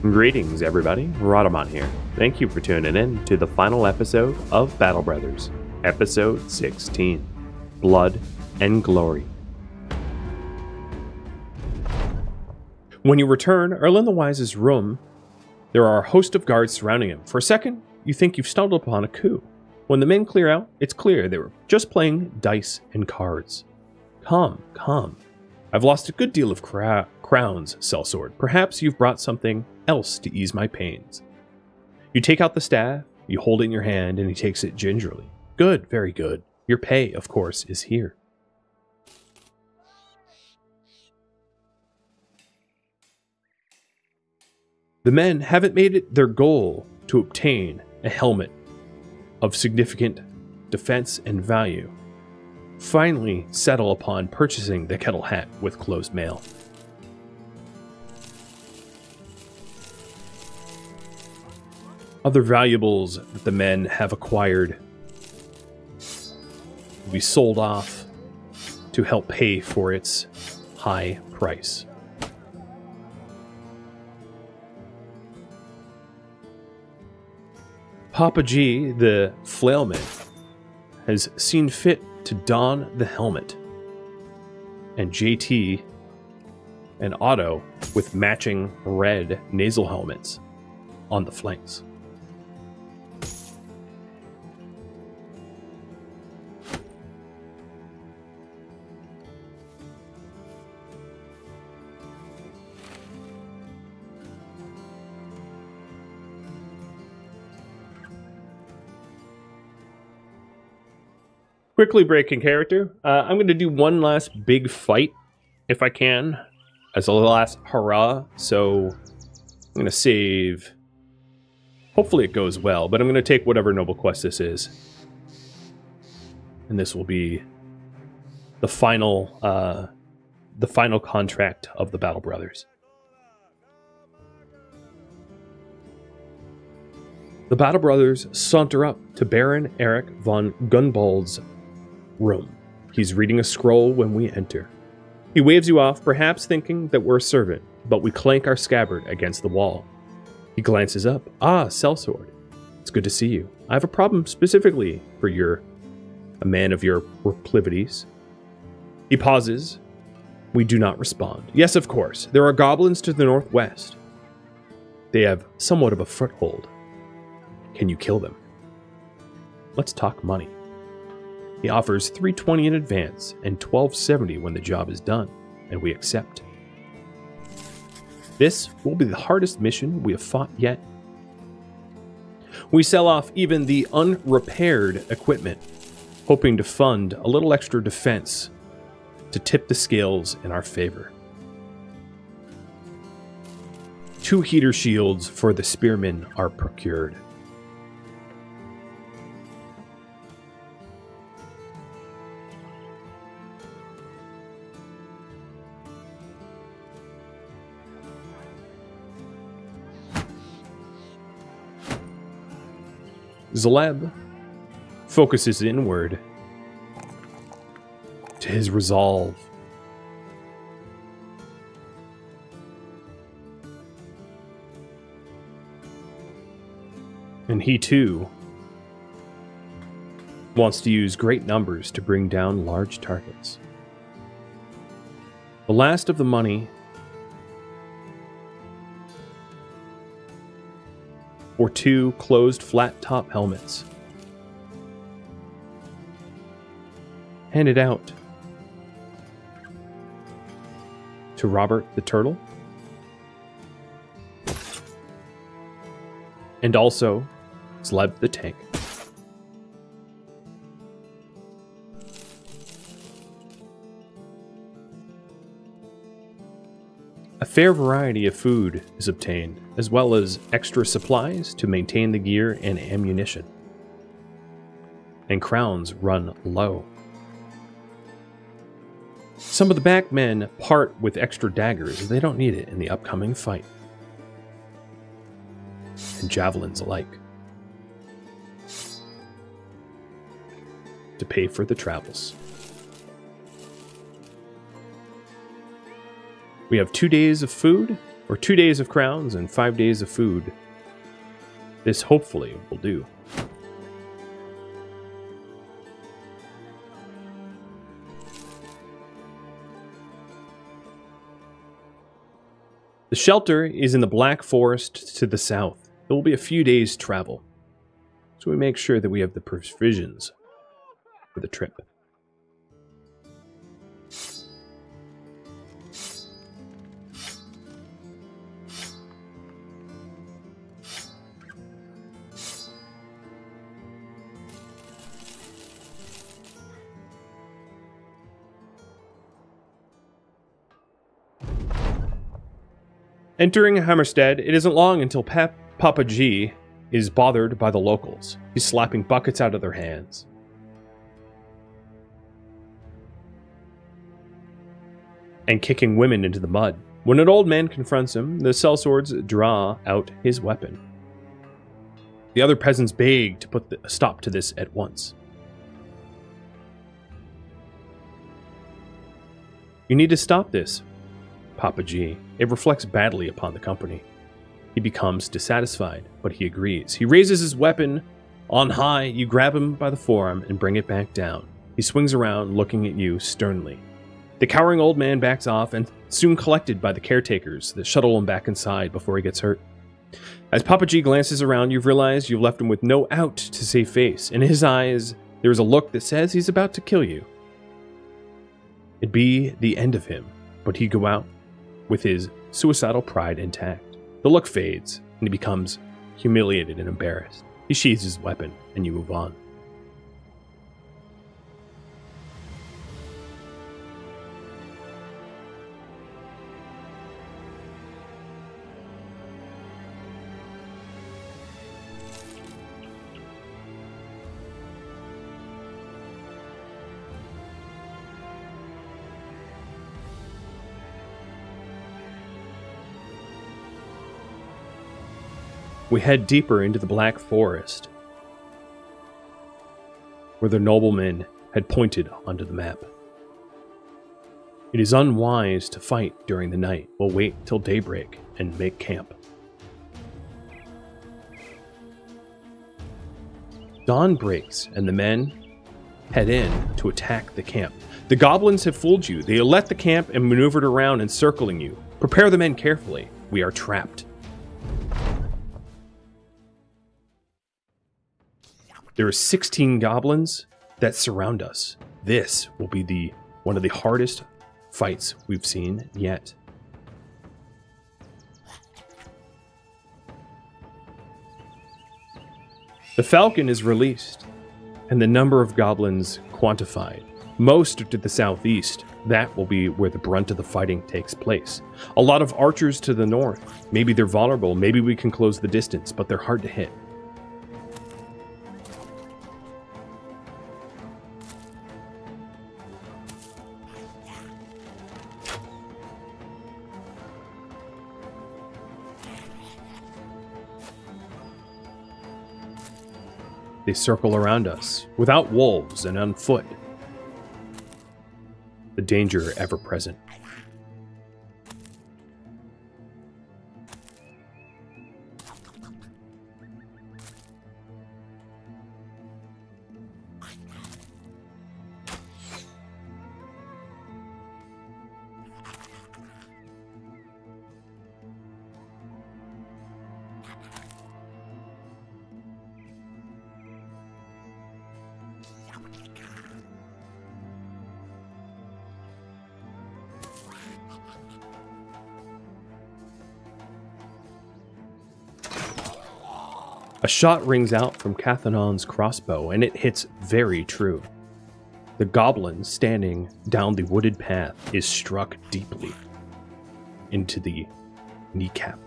Greetings, everybody. Rodamon here. Thank you for tuning in to the final episode of Battle Brothers, episode 16, Blood and Glory. When you return Erlen the Wise's room, there are a host of guards surrounding him. For a second, you think you've stumbled upon a coup. When the men clear out, it's clear they were just playing dice and cards. Come. I've lost a good deal of crowns, Sellsword. Perhaps you've brought something else to ease my pains. You take out the staff, you hold it in your hand, and he takes it gingerly. Good, very good. Your pay, of course, is here. The men haven't made it their goal to obtain a helmet of significant defense and value. Finally settle upon purchasing the kettle hat with closed mail. Other valuables that the men have acquired will be sold off to help pay for its high price. Papa G, the flailman, has seen fit to don the helmet, and JT and Otto with matching red nasal helmets on the flanks. Quickly breaking character. I'm going to do one last big fight, if I can, as a last hurrah. So I'm going to save. Hopefully it goes well, but I'm going to take whatever noble quest this is, and this will be the final contract of the Battle Brothers. The Battle Brothers saunter up to Baron Eric von Gunbald's room. He's reading a scroll when we enter. He waves you off, perhaps thinking that we're a servant, but we clank our scabbard against the wall. He glances up. Ah, Sellsword. It's good to see you. I have a problem specifically for a man of your proclivities. He pauses. We do not respond. Yes, of course. There are goblins to the northwest. They have somewhat of a foothold. Can you kill them? Let's talk money. He offers $320 in advance and $12.70 when the job is done, and we accept. This will be the hardest mission we have fought yet. We sell off even the unrepaired equipment, hoping to fund a little extra defense to tip the scales in our favor. 2 heater shields for the spearmen are procured. Zaleb focuses inward to his resolve. And he too wants to use great numbers to bring down large targets. The last of the money for 2 closed flat-top helmets. Handed out to Robert the Turtle. And also Zleb the Tank. A fair variety of food is obtained, as well as extra supplies to maintain the gear and ammunition. And crowns run low. Some of the back men part with extra daggers as they don't need it in the upcoming fight. And javelins alike. To pay for the travels. We have 2 days of food or 2 days of crowns and 5 days of food. This hopefully will do. The shelter is in the Black Forest to the south. It will be a few days' travel, so we make sure that we have the provisions for the trip. Entering Hammerstead, it isn't long until Papa G is bothered by the locals. He's slapping buckets out of their hands. And kicking women into the mud. When an old man confronts him, the sellswords draw out his weapon. The other peasants beg to put a stop to this at once. You need to stop this, Papa G. It reflects badly upon the company. He becomes dissatisfied, but he agrees. He raises his weapon on high. You grab him by the forearm and bring it back down. He swings around, looking at you sternly. The cowering old man backs off and soon collected by the caretakers that shuttle him back inside before he gets hurt. As Papa G glances around, you've realized you've left him with no out to save face. In his eyes, there is a look that says he's about to kill you. It'd be the end of him, but he'd go out with his suicidal pride intact. The look fades, and he becomes humiliated and embarrassed. He sheathes his weapon, and you move on. We head deeper into the Black Forest, where the nobleman had pointed onto the map. It is unwise to fight during the night. We'll wait till daybreak and make camp. Dawn breaks, and the men head in to attack the camp. The goblins have fooled you. They left the camp and maneuvered around, encircling you. Prepare the men carefully. We are trapped. There are 16 goblins that surround us. This will be one of the hardest fights we've seen yet. The falcon is released, and the number of goblins quantified. Most are to the southeast. That will be where the brunt of the fighting takes place. A lot of archers to the north. Maybe they're vulnerable, maybe we can close the distance, but they're hard to hit. They circle around us, without wolves and on foot. The danger ever present. A shot rings out from Cathanon's crossbow, and it hits very true. The goblin standing down the wooded path is struck deeply into the kneecap.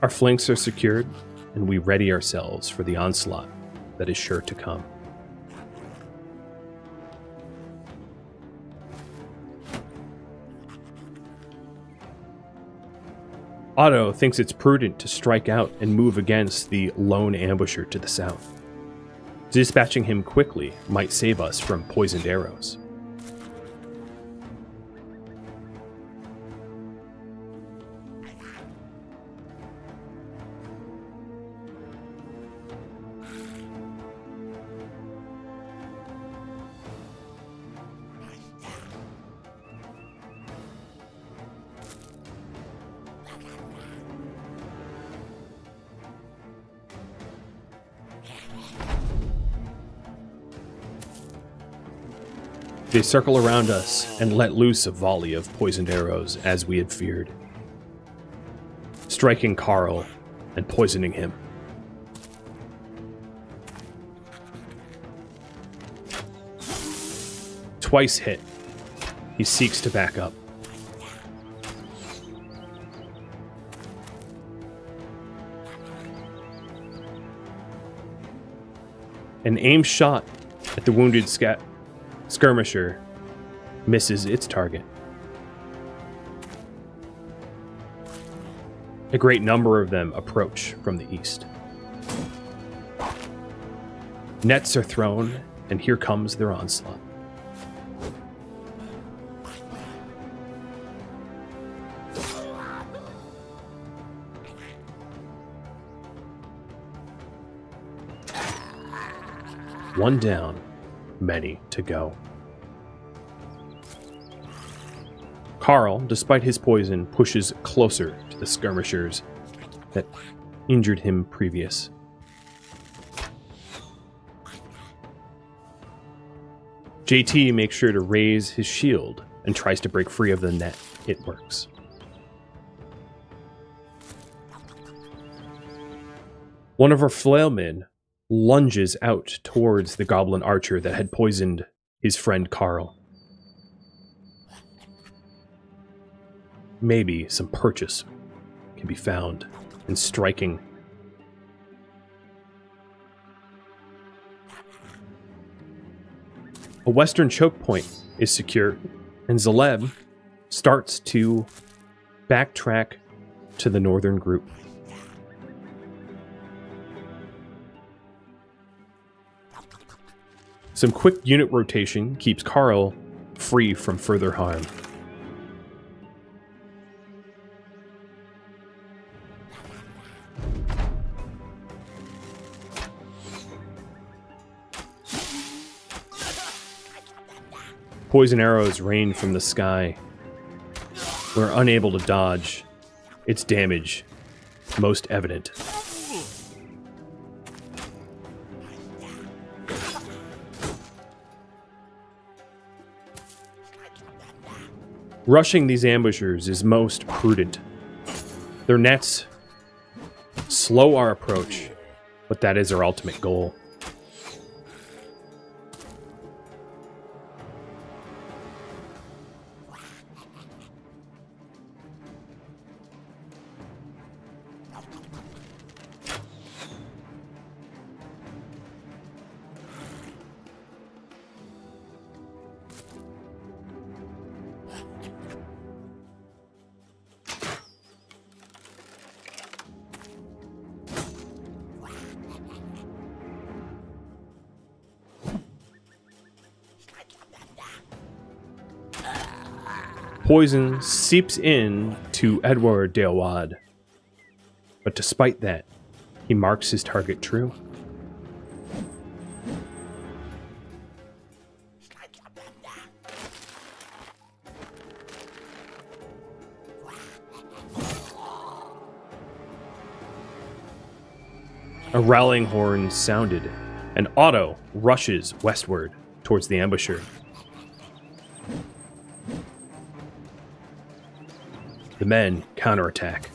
Our flanks are secured, and we ready ourselves for the onslaught that is sure to come. Otto thinks it's prudent to strike out and move against the lone ambusher to the south. Dispatching him quickly might save us from poisoned arrows. They circle around us and let loose a volley of poisoned arrows as we had feared, striking Carl and poisoning him. Twice hit, he seeks to back up. An aimed shot at the wounded skirmisher misses its target. A great number of them approach from the east. Nets are thrown, and here comes their onslaught. One down, many to go. Carl, despite his poison, pushes closer to the skirmishers that injured him previous. JT makes sure to raise his shield and tries to break free of the net. It works. One of our flailmen lunges out towards the goblin archer that had poisoned his friend Carl. Maybe some purchase can be found in striking. A western choke point is secured, and Zaleb starts to backtrack to the northern group. Some quick unit rotation keeps Carl free from further harm. Poison arrows rain from the sky. We're unable to dodge. Its damage most evident. Rushing these ambushers is most prudent. Their nets slow our approach, but that is our ultimate goal. Poison seeps in to Edward Deawad, but despite that, he marks his target true. A rallying horn sounded, and Otto rushes westward towards the ambusher. The men counterattack.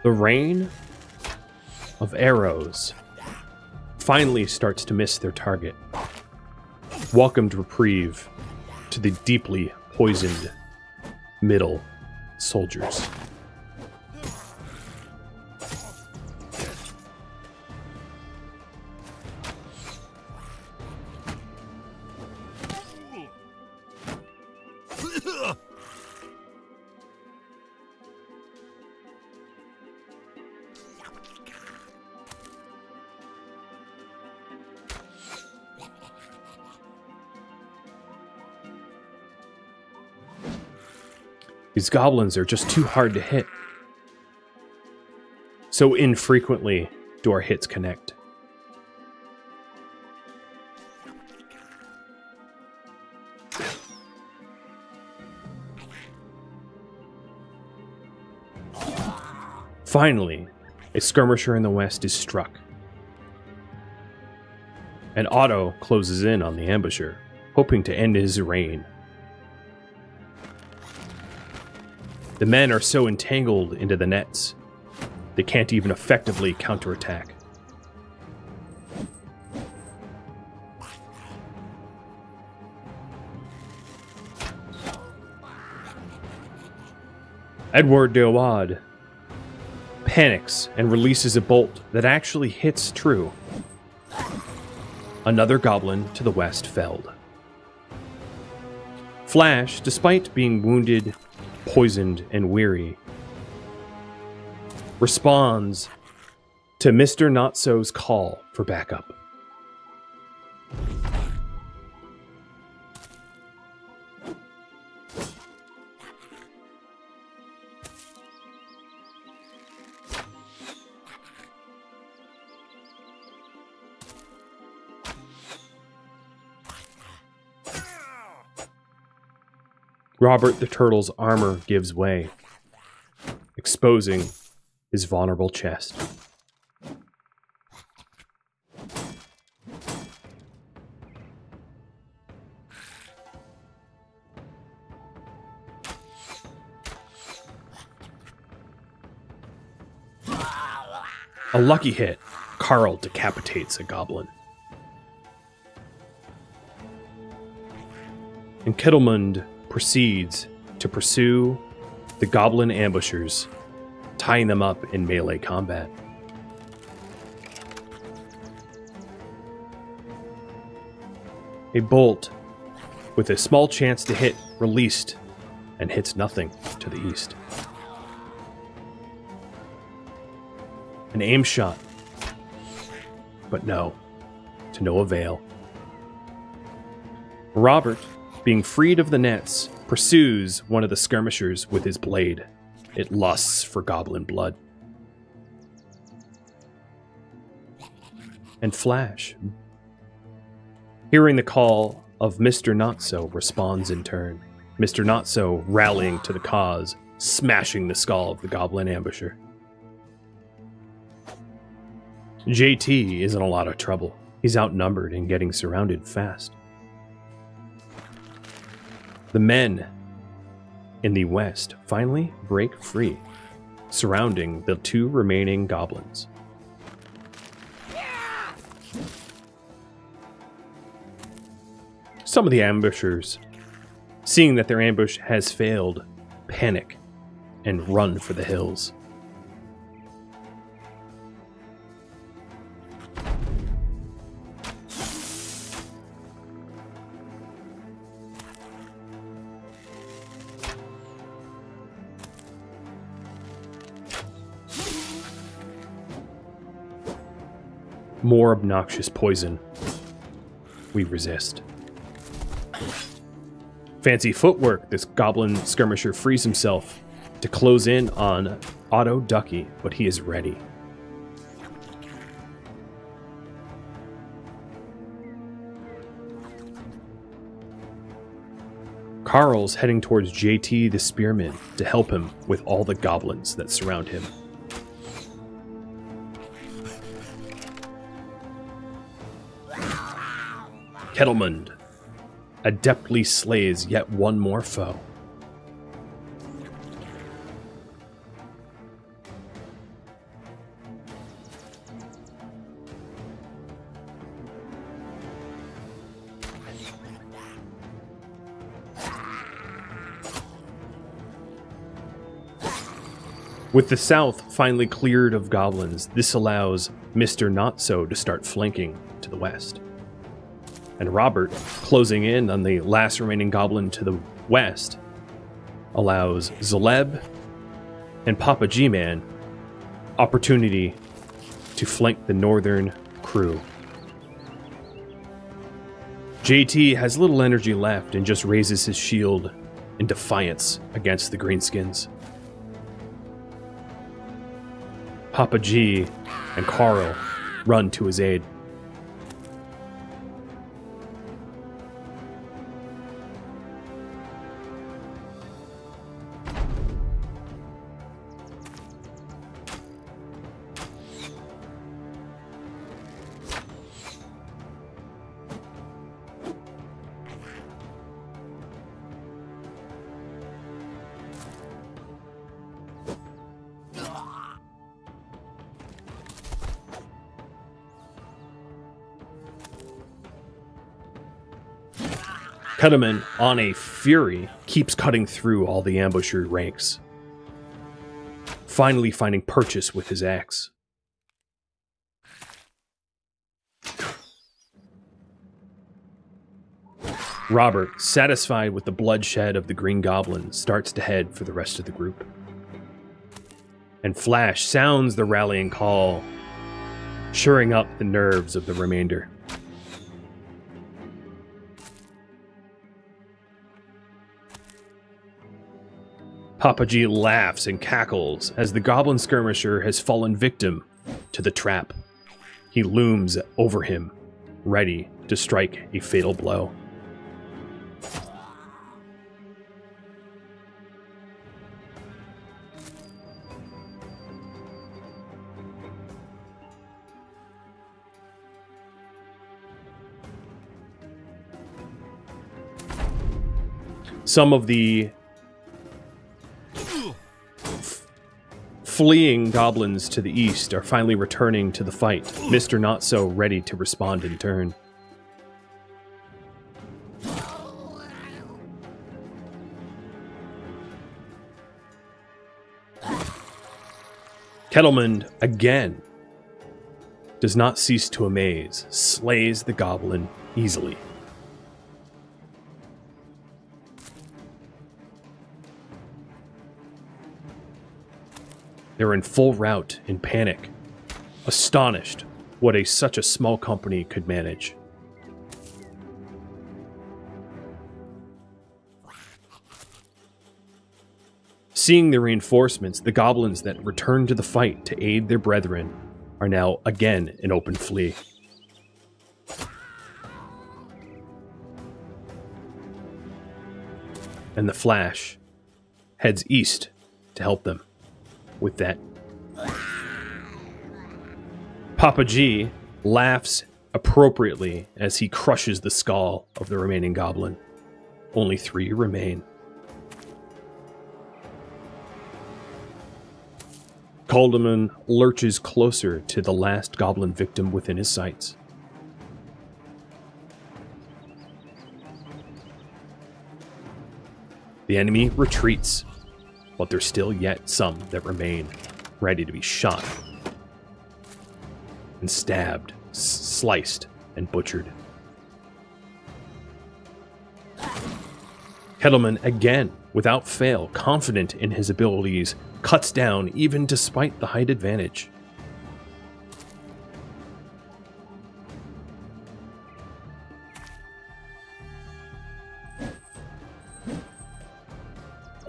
The rain of arrows finally starts to miss their target. Welcomed reprieve to the deeply poisoned middle soldiers. These goblins are just too hard to hit. So infrequently do our hits connect. Finally, a skirmisher in the west is struck. And Otto closes in on the ambusher, hoping to end his reign. The men are so entangled into the nets, they can't even effectively counterattack. Edward de Awad panics and releases a bolt that actually hits true. Another goblin to the west felled. Flash, despite being wounded, poisoned, and weary, responds to Mr. Not-So's call for backup. Robert the Turtle's armor gives way, exposing his vulnerable chest. A lucky hit, Carl decapitates a goblin. And Kettlemund proceeds to pursue the goblin ambushers, tying them up in melee combat. A bolt with a small chance to hit released and hits nothing to the east. An aim shot, but no, to no avail. Robert, being freed of the nets, pursues one of the skirmishers with his blade. It lusts for goblin blood. And Flash, hearing the call of Mr. Not-So, responds in turn. Mr. Not-So rallying to the cause, smashing the skull of the goblin ambusher. JT is in a lot of trouble. He's outnumbered and getting surrounded fast. The men in the west finally break free, surrounding the two remaining goblins. Some of the ambushers, seeing that their ambush has failed, panic and run for the hills. More obnoxious poison. We resist. Fancy footwork, this goblin skirmisher frees himself to close in on Otto Ducky, but he is ready. Carl's heading towards JT the Spearman to help him with all the goblins that surround him. Kettlemund adeptly slays yet one more foe. With the south finally cleared of goblins, this allows Mr. Not-So to start flanking to the west. And Robert, closing in on the last remaining goblin to the west, allows Zaleb and Papa G-Man opportunity to flank the northern crew. JT has little energy left and just raises his shield in defiance against the Greenskins. Papa G and Carl run to his aid. Kettleman, on a fury, keeps cutting through all the ambusher ranks, finally finding purchase with his axe. Robert, satisfied with the bloodshed of the Green Goblin, starts to head for the rest of the group. And Flash sounds the rallying call, shoring up the nerves of the remainder. Papa G laughs and cackles as the goblin skirmisher has fallen victim to the trap. He looms over him, ready to strike a fatal blow. Some of the fleeing goblins to the east are finally returning to the fight, Mr. Not-So ready to respond in turn. Kettleman, again, does not cease to amaze, slays the goblin easily. They're in full rout, in panic, astonished what such a small company could manage. Seeing the reinforcements, the goblins that returned to the fight to aid their brethren are now again in open flee. And the Flash heads east to help them with that. Papa G laughs appropriately as he crushes the skull of the remaining goblin. Only 3 remain. Caldeman lurches closer to the last goblin victim within his sights. The enemy retreats, but there's still yet some that remain, ready to be shot and stabbed, sliced, and butchered. Kettleman, again, without fail, confident in his abilities, cuts down even despite the height advantage.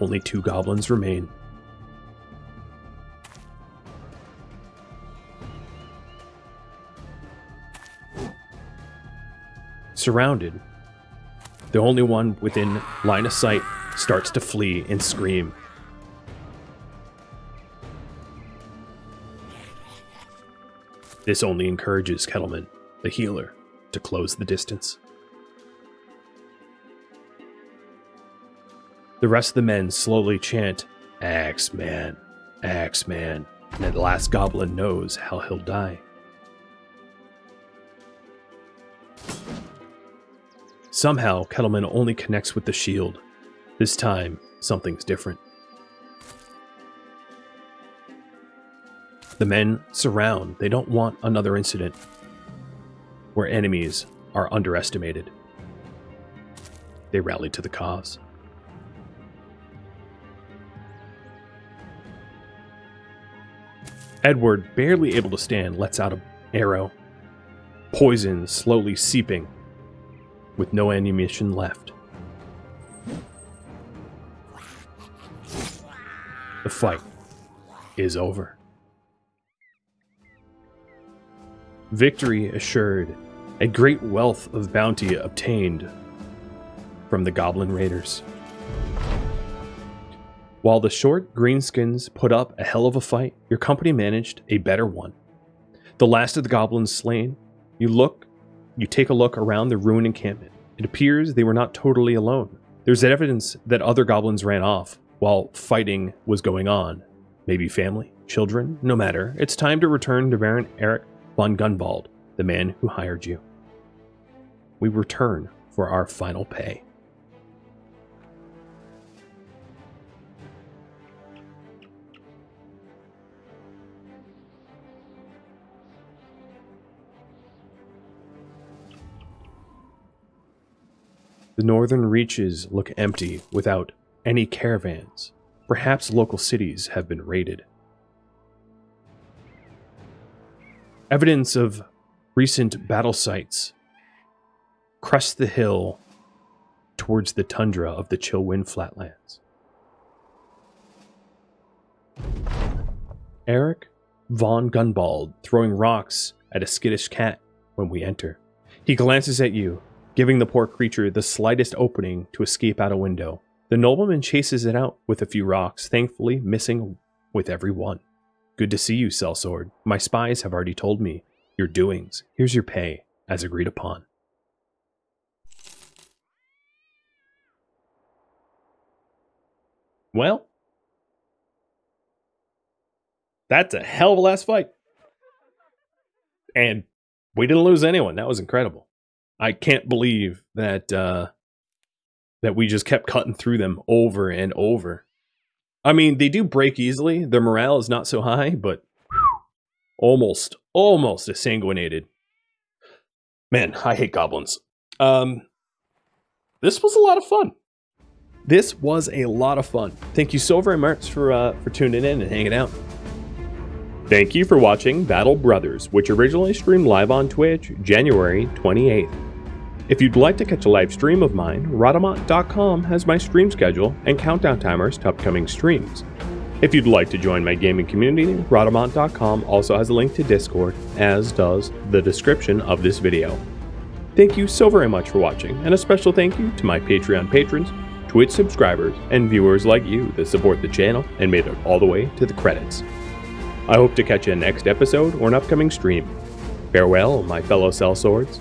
Only 2 goblins remain. Surrounded, the only one within line of sight starts to flee and scream. This only encourages Kettleman, the healer, to close the distance. The rest of the men slowly chant, "Axeman, Axeman," and the last goblin knows how he'll die. Somehow, Kettleman only connects with the shield. This time, something's different. The men surround. They don't want another incident where enemies are underestimated. They rally to the cause. Edward, barely able to stand, lets out an arrow. Poison slowly seeping, with no ammunition left. The fight is over. Victory assured, a great wealth of bounty obtained from the Goblin Raiders. While the short greenskins put up a hell of a fight, your company managed a better one. The last of the goblins slain, you take a look around the ruined encampment. It appears they were not totally alone. There's evidence that other goblins ran off while fighting was going on. Maybe family, children, no matter. It's time to return to Baron Eric von Gunbald, the man who hired you. We return for our final pay. The northern reaches look empty without any caravans. Perhaps local cities have been raided. Evidence of recent battle sites crest the hill towards the tundra of the Chillwind Flatlands. Eric von Gunbald throwing rocks at a skittish cat when we enter. He glances at you, giving the poor creature the slightest opening to escape out a window. The nobleman chases it out with a few rocks, thankfully missing with every one. Good to see you, Sellsword. My spies have already told me your doings. Here's your pay, as agreed upon. Well, that's a hell of a last fight. And we didn't lose anyone. That was incredible. I can't believe that that we just kept cutting through them over and over. I mean, they do break easily. Their morale is not so high, but almost sanguinated. Man, I hate goblins. This was a lot of fun. This was a lot of fun. Thank you so very much for tuning in and hanging out. Thank you for watching Battle Brothers, which originally streamed live on Twitch January 28th. If you'd like to catch a live stream of mine, Rhodamont.com has my stream schedule and countdown timers to upcoming streams. If you'd like to join my gaming community, Rhodamont.com also has a link to Discord, as does the description of this video. Thank you so very much for watching, and a special thank you to my Patreon patrons, Twitch subscribers, and viewers like you that support the channel and made it all the way to the credits. I hope to catch you in the next episode or an upcoming stream. Farewell, my fellow sellswords.